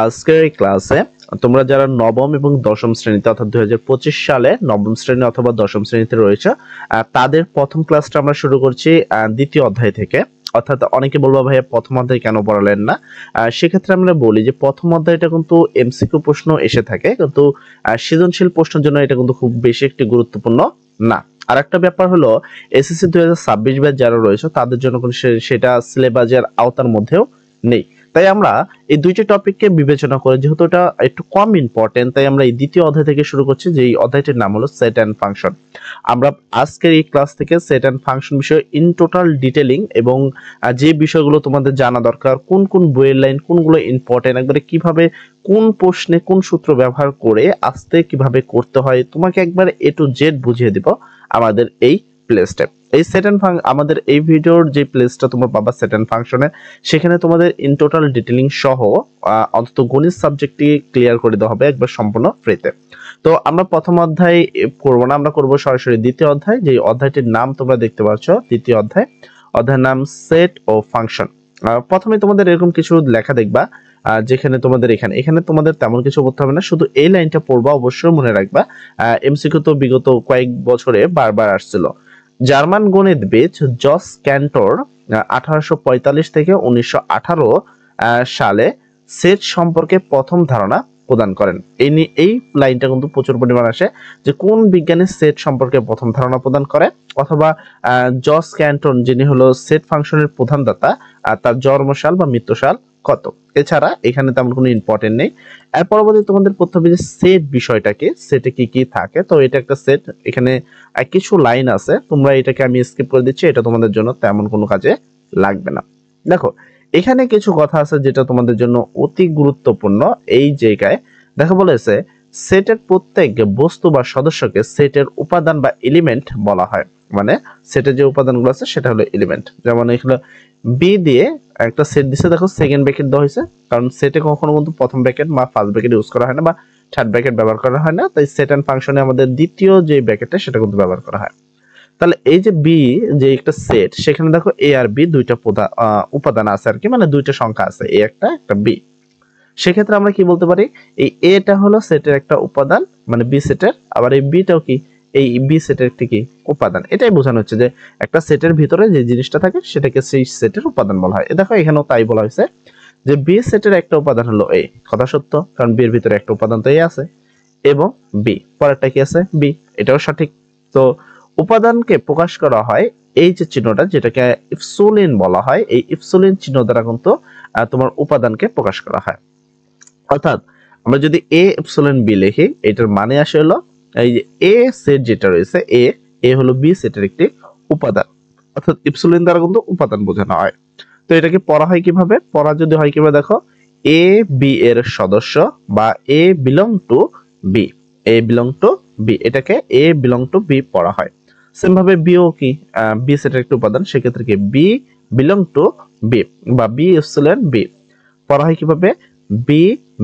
আজকের এই ক্লাসে তোমরা যারা নবম এবং দশম শ্রেণীতে অর্থাৎ 2025 সালে নবম শ্রেণী অথবা দশম শ্রেণীতে রয়েছে তাদের প্রথম ক্লাসটা আমরা শুরু করছি দ্বিতীয় অধ্যায় থেকে। অর্থাৎ অনেকে বলবো ভাইয়া প্রথম অধ্যায় কেন পড়ালেন না, সেক্ষেত্রে আমরা বলি যে প্রথম অধ্যায়টা কিন্তু এমসিকিউ প্রশ্ন এসে থাকে, কিন্তু সৃজনশীল প্রশ্নের জন্য এটা কিন্তু খুব বেশি একটি গুরুত্বপূর্ণ না। আর একটা ব্যাপার হলো এসএসসি 2026 ব্যাচ যারা রয়েছে তাদের জন্য কিন্তু সেটা সিলেবাসের আওতার মধ্যেও নেই। তাই আমরা এই দুইটি টপিককে বিবেচনা করে, যেহেতু এটা একটু কম ইম্পর্টেন্ট, তাই আমরা এই দ্বিতীয় অধ্যায় থেকে শুরু করছি, যে এই অধ্যায়টির নাম হলো সেট অ্যান্ড ফাংশন। আমরা আজকের এই ক্লাস থেকে সেট অ্যান্ড ফাংশন বিষয়ে ইন টোটাল ডিটেলিং এবং যে বিষয়গুলো তোমাদের জানা দরকার, কোন কোন বইয়ের লাইন কোনগুলো ইম্পর্টেন্ট, একবারে কিভাবে কোন প্রশ্নে কোন সূত্র ব্যবহার করে আসতে কিভাবে করতে হয়, তোমাকে একবার এ টু জেড বুঝিয়ে দিব আমাদের এই প্লে স্টেপ। এই সেট অ্যান্ড আমাদের এই ভিডিওর যে প্লেসটা তোমরা পাবা সেট অ্যান্ড ফাংশনে, সেখানে তোমাদের ইন টোটাল ডিটেলিং সহ অন্তত গণিত সাবজেক্টটি ক্লিয়ার করে দেওয়া হবে একবার সম্পূর্ণ ফ্রিতে। তো আমরা প্রথম অধ্যায় করব না, আমরা করব সরাসরি দ্বিতীয় অধ্যায়, যে অধ্যায়টির নাম তোমরা দেখতে পাচ্ছ দ্বিতীয় অধ্যায়, অধ্যায়ের নাম সেট ও ফাংশন। প্রথমে তোমাদের এরকম কিছু লেখা দেখবা, যেখানে তোমাদের এখানে তোমাদের তেমন কিছু করতে হবে না, শুধু এই লাইনটা পড়বা, অবশ্যই মনে রাখবা। এমসিকিউ তো বিগত কয়েক বছরে বারবার আসছিল। জার্মান গণিতবিদ জস ক্যান্টর 1845 থেকে 1918 সালে সেট সম্পর্কে প্রথম ধারণা প্রদান করেন। এই লাইনটা কিন্তু প্রচুর পরিমাণ আসে, যে কোন বিজ্ঞানী সেট সম্পর্কে প্রথম ধারণা প্রদান করে, অথবা জস ক্যান্টন যিনি হলো সেট ফাংশনের প্রধান দাতা, তার জন্মসাল বা মৃত্যুসাল কত। এছাড়া এখানে তেমন কোনো ইম্পর্টেন্ট নেই। এর পরবর্তী তোমাদের পড়তে হবে যে সেট বিষয়টাকে, সেটে কি কি থাকে। তো এটা একটা সেট, এখানে কিছু লাইন আছে, তোমরা এটাকে আমি স্কিপ করে দিচ্ছি, এটা তোমাদের জন্য তেমন কোনো কাজে লাগবে না। দেখো এখানে কিছু কথা আছে যেটা তোমাদের জন্য অতি গুরুত্বপূর্ণ। এই জায়গায় দেখো বলেছে সেটের প্রত্যেক বস্তু বা সদস্যকে সেটের উপাদান বা এলিমেন্ট বলা হয়। মানে সেটের যে উপাদানগুলো আছে সেটা হলো এলিমেন্ট। যেমন এখানে বি দিয়ে একটা সেট দিছে, দেখো সেকেন্ড ব্র্যাকেট দেওয়া হয়েছে, কারণ সেটে কখনো কিন্তু প্রথম ব্র্যাকেট বা ফার্স্ট ব্র্যাকেট ইউজ করা হয় না, বা থার্ড ব্র্যাকেট ব্যবহার করা হয় না। তাই সেট এন্ড ফাংশনে আমাদের দ্বিতীয় যে ব্র্যাকেটটা সেটা কিন্তু ব্যবহার করা হয়। তাহলে এই যে বি যে একটা সেট, সেখানে দেখো এ আর বি দুইটা উপাদান আছে আর কি, মানে দুইটা সংখ্যা আছে, এ একটা বি। সেক্ষেত্রে আমরা কি বলতে পারি, এই এটা হলো সেটের একটা উপাদান, মানে বি সেটের, আবার এই বিটাও কি এই বি সেটের একটি কি উপাদান। এটাই বোঝানো হচ্ছে যে একটা সেটের ভিতরে যে জিনিসটা থাকে সেটাকে সেই সেটের উপাদান বলা হয়। দেখো এখানেও তাই বলা হয়েছে যে বি সেটের একটা উপাদান হলো এ। কথা সত্য, কারণ বি এর ভিতরে একটা উপাদান তো এ আছে, এবং বি পরেরটা কি আছে বি, এটাও সঠিক। তো উপাদানকে প্রকাশ করা হয় এই যে চিহ্নটা, যেটাকে ইপসিলন বলা হয়, এই ইপসিলন চিহ্ন দ্বারা কিন্তু তোমার উপাদানকে প্রকাশ করা হয়। অর্থাৎ আমরা যদি এ ইপসিলন বি লিখি, এটার মানে আসে হলো এই যে এ সেট যেটা রয়েছে, এ হলো বি সেটের একটি উপাদান, অর্থাৎ ইপসিলন দ্বারা কিন্তু উপাদান বোঝানো হয়। তো এটাকে পড়া হয় কিভাবে, পড়া যদি হয় কিভাবে, দেখো এ বি এর সদস্য বা A belong to B, A belong to B, এটাকে এ বিলং টু বি পড়া হয়। সেম ভাবে বিও কি বি সেটের একটা উপাদান, সেক্ষেত্রে কি বি বিলং টু বি বা বি ইপসিলন বি পড়া হয় কিভাবে, বি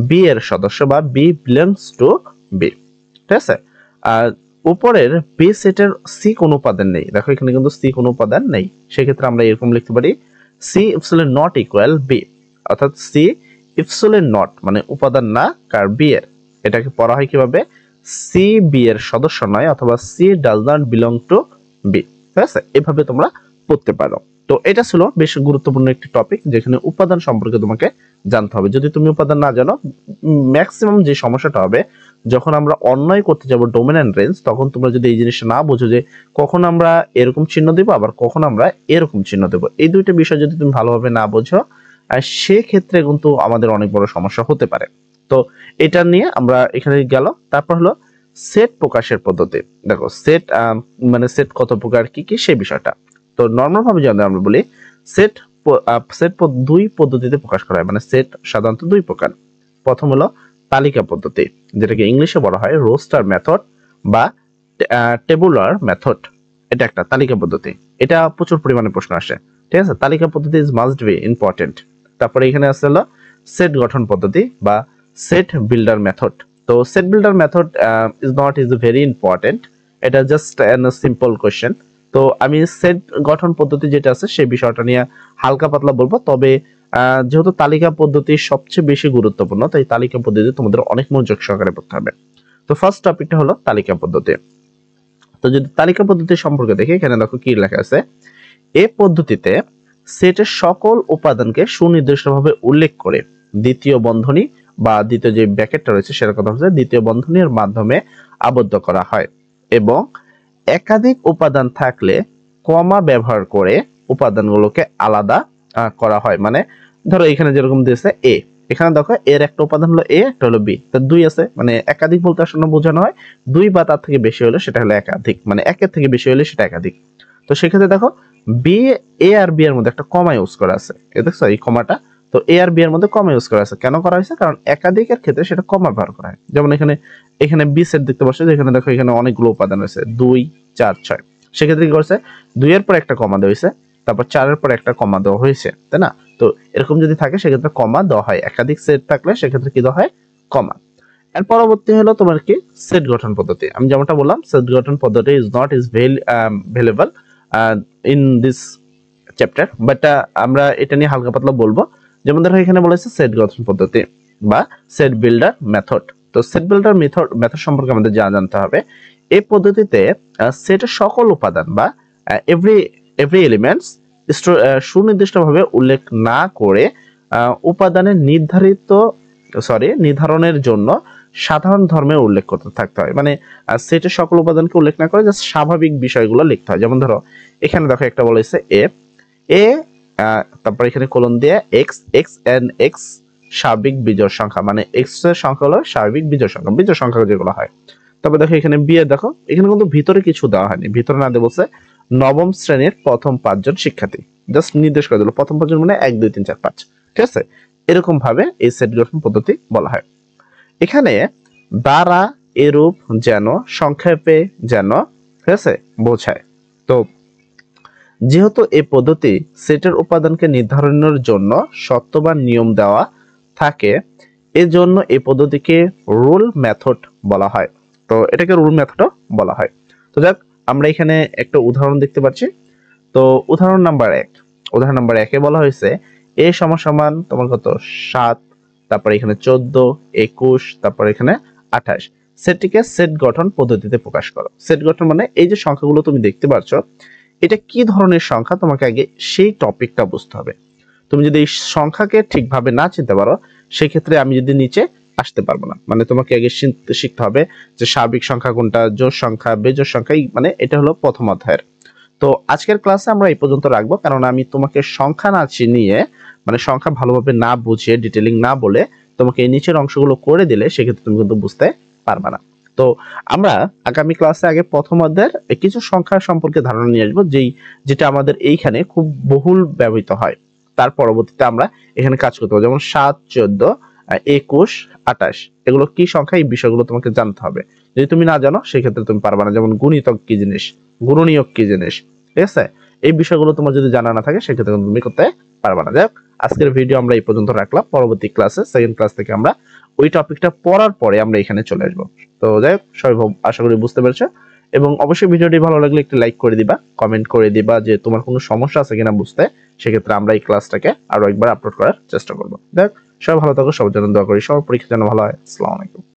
বি এর সদস্য বা বি বিলংস টু বি। ঠিক আছে। আর উপরের বি সেটের সি কোনো উপাদান নেই, দেখো এখানে কিন্তু সি কোনো উপাদান নেই, সেক্ষেত্রে আমরা এরকম লিখতে পারি C epsilon not equal B, অর্থাৎ সি ইপসিলন নট মানে উপাদান না কার বি এর। এটাকে পড়া হয় কিভাবে, সি বি এর সদস্য নয়, অথবা C does not belong to B. ঠিক আছে, এভাবে তোমরা পড়তে পারো। তো এটা ছিল বেশ গুরুত্বপূর্ণ একটি টপিক, যেখানে উপাদান সম্পর্কে তোমাকে জানতে হবে। যদি তুমি উপাদান না জানো, ম্যাক্সিমাম যে সমস্যাটা হবে যখন আমরা অন্যয় করতে যাব ডোমিনেন্ট রেঞ্জ, তখন তোমরা যদি এই জিনিসটা না বুঝো যে কখন আমরা এরকম চিহ্ন দেবো আবার কখন আমরা এরকম চিহ্ন দেবো, এই দুইটা বিষয় যদি তুমি ভালোভাবে না বোঝো, সেক্ষেত্রে কিন্তু আমাদের অনেক বড় সমস্যা হতে পারে। তো এটা নিয়ে আমরা এখানে গেল। তারপর হলো সেট প্রকাশের পদ্ধতি। দেখো সেট মানে সেট কত প্রকার কি কি সেই বিষয়টা। তো নর্মাল ভাবে যদি আমরা বলি সেট দুই পদ্ধতিতে প্রকাশ করা হয়, মানে সেট সাধারণত দুই প্রকার। প্রথম হলো তালিকা পদ্ধতি, যেটাকে ইংলিশে বলা হয় রোস্টার মেথড বা টেবুলার মেথড। এটা একটা তালিকা পদ্ধতি, এটা প্রচুর পরিমাণে প্রশ্ন আসে। ঠিক আছে, তালিকা পদ্ধতি ইজ মাস্ট বি ইম্পর্টেন্ট। তারপরে এখানে আছে হলো সেট গঠন পদ্ধতি বা সেট বিল্ডার মেথড। তো set builder method is very important, এটা জাস্ট এন সিম্পল কোয়েশ্চেন। তো আমি সেট গঠন পদ্ধতি যেটা আছে সেই বিষয়টা নিয়ে হালকা পাতলা বলবো, তবে যেহেতু তালিকা পদ্ধতি সবচেয়ে বেশি গুরুত্বপূর্ণ, তাই তালিকা পদ্ধতি তোমাদের অনেক মনোযোগ সহকারে পড়তে হবে। তো ফার্স্ট টপিকটা হলো তালিকা পদ্ধতি। তো যদি তালিকা পদ্ধতি সম্পর্কে দেখি, এখানে দেখো কি লেখা আছে। এই পদ্ধতিতে সেটের সকল উপাদানকে সুনির্দিষ্টভাবে উল্লেখ করে দ্বিতীয় বন্ধনী বা দ্বিতীয় যে ব্র্যাকেটটা রয়েছে সেটার কথা হচ্ছে দ্বিতীয় বন্ধনীর মাধ্যমে আবদ্ধ করা হয়, এবং একাধিক উপাদান থাকলে কমা ব্যবহার করে উপাদানগুলোকে আলাদা করা হয়। মানে ধরো এখানে যেরকম দিয়েছে এ, এখানে দেখো এর একটা উপাদান হলো এ, একটা হলো বি, তো দুই আছে, মানে একাধিক বলতে আসলে বোঝানো হয় দুই বা তার থেকে বেশি হলে সেটা হলো একাধিক, মানে একের থেকে বেশি হলে সেটা একাধিক। তো সেক্ষেত্রে দেখো বি, এ আর বি এর মধ্যে একটা কমা ইউজ করা আছে, দেখছো এই কমাটা। তো এ আর বি এর মধ্যে কমা ইউজ করা আছে, কেন করা হয়েছে? কারণ একাধিকের ক্ষেত্রে সেটা কমা ব্যবহার করা হয়। যেমন এখানে এখানে বি সেট দেখতে পাচ্ছ, এখানে দেখো এখানে অনেকগুলো উপাদান রয়েছে 2 4 6, সেক্ষেত্রে কি করছে 2 এর পর একটা কমা দেওয়া হয়েছে, তারপর 4 এর পর একটা কমা দেওয়া হয়েছে, তাই না? তো এরকম যদি থাকে সেক্ষেত্রে কমা দেওয়া হয়, একাধিক সেট থাকলে সেক্ষেত্রে কি দেওয়া হয়? কমা। এর পরবর্তী হলো তোমার কি সেট গঠন পদ্ধতি। আমি যেমনটা বললাম সেট গঠন পদ্ধতি is not available in this chapter, but আমরা এটা নিয়ে হালকা পাতলা বলবো। যেমন ধরো এখানে বলেছে সেট গঠন পদ্ধতি বা সেট বিল্ডার মেথড। তো সেট বিল্ডার মেথড সম্পর্কে আমাদের জানতে হবে। এই পদ্ধতিতে সেটের সকল উপাদান বা এভরি এলিমেন্টস সুনির্দিষ্টভাবে উল্লেখ না করে উপাদানের নির্ধারণের জন্য সাধারণ ধর্মের উল্লেখ করতে থাকতে হয়। মানে সেটের সকল উপাদানকে উল্লেখ না করে জাস্ট স্বাভাবিক বিষয়গুলো লিখতে হয়। যেমন ধরো এখানে দেখো একটা বলেছে এ তারপর এখানে কোলন দিয়ে এক্স এন্ড এক্স স্বাভাবিক বিজোড় সংখ্যা, মানে এক্স এর সংখ্যা হলো স্বাভাবিক বিজোড় সংখ্যা যেগুলো হয়। তবে দেখো এখানে বি এর দেখো এখানে কিন্তু ভিতরে কিছু দেওয়া হয়নি, ভিতরে না দিয়ে বলছে নবম শ্রেণীর প্রথম 5 জন শিক্ষার্থী, জাস্ট নির্দেশ করে দিল প্রথম 5 জন মানে 1 2 3 4 5, ঠিক আছে? এরকম ভাবে এই সেট গঠন পদ্ধতি বলা হয়। এখানে দ্বারা এরূপ যেন সংক্ষেপে যেন, ঠিক আছে, বোঝায়। তো যেহেতু এই পদ্ধতি সেটের উপাদানকে নির্ধারণের জন্য সত্যবান নিয়ম দেওয়া থাকে, এজন্য এই পদ্ধতিকে রুল মেথড বলা হয়। তো এটাকে রুল মেথডও বলা হয়। তো যাক, আমরা এখানে একটা উদাহরণ দেখতে পাচ্ছি। তো উদাহরণ নাম্বার 1 বলা হয়েছে এ সমান তোমার কত 7, তারপর এখানে 14 21, তারপর এখানে 28, সেটটিকে সেট গঠন পদ্ধতিতে প্রকাশ করো। সেট গঠন মানে এই যে সংখ্যাগুলো তুমি দেখতে পাচ্ছ এটা কি ধরনের সংখ্যা, তোমাকে আগে সেই টপিকটা বুঝতে হবে। তুমি যদি এই সংখ্যাকে ঠিকভাবে না চিনতে পারো সেক্ষেত্রে আমি যদি নিচে আসতে পারবো না। মানে তোমাকে আগে শিখতে হবে যে স্বাভাবিক সংখ্যা কোনটা, জোড় সংখ্যা, বেজোড় সংখ্যা, মানে এটা হলো প্রথম অধ্যায়ের। তো আজকের ক্লাসে আমরা এই পর্যন্ত রাখবো, কারণ আমি তোমাকে সংখ্যা না চিনিয়ে, মানে সংখ্যা ভালোভাবে না বুঝিয়ে ডিটেইলিং না বলে তোমাকে এই নিচের অংশগুলো করে দিলে সেক্ষেত্রে তুমি কিন্তু বুঝতে পারবে না। তো আমরা আগামী ক্লাসে আগে প্রথম অধ্যায়ের কিছু সংখ্যা সম্পর্কে ধারণা নিয়ে আসবো, যেটা আমাদের এইখানে খুব বহুল ব্যবহৃত হয়। তার পরবর্তীতে আমরা এখানে কাজ করতে হবে, যেমন 7 14 21 28 এগুলো কি সংখ্যা, এই বিষয়গুলো তোমাকে জানতে হবে। যদি তুমি না জানো সেক্ষেত্রে তুমি পারবে না। যেমন গুণিতক কি জিনিস, গুণনীয়ক কি জিনিস, ঠিক আছে? এই বিষয়গুলো তোমার যদি জানা না থাকে সেক্ষেত্রে তুমি করতে পারবে না। যাই হোক, আজকের ভিডিও আমরা এই পর্যন্ত রাখলাম। পরবর্তী ক্লাসে সেকেন্ড ক্লাস থেকে আমরা ওই টপিকটা পড়ার পরে আমরা এখানে চলে আসবো। তো যাই হোক, সবাই আশা করি বুঝতে পেরেছো, এবং অবশ্যই ভিডিওটি ভালো লাগলে একটি লাইক করে দিবা, কমেন্ট করে দিবা যে তোমার কোনো সমস্যা আছে কিনা বুঝতে। সেক্ষেত্রে আমরা এই ক্লাসটাকে আরো একবার আপলোড করার চেষ্টা করবো। দেখ, সবাই ভালো থাকো, সবার জন্য দোয়া করি, সবার পরীক্ষা যেন ভালো হয়। আসসালামু আলাইকুম।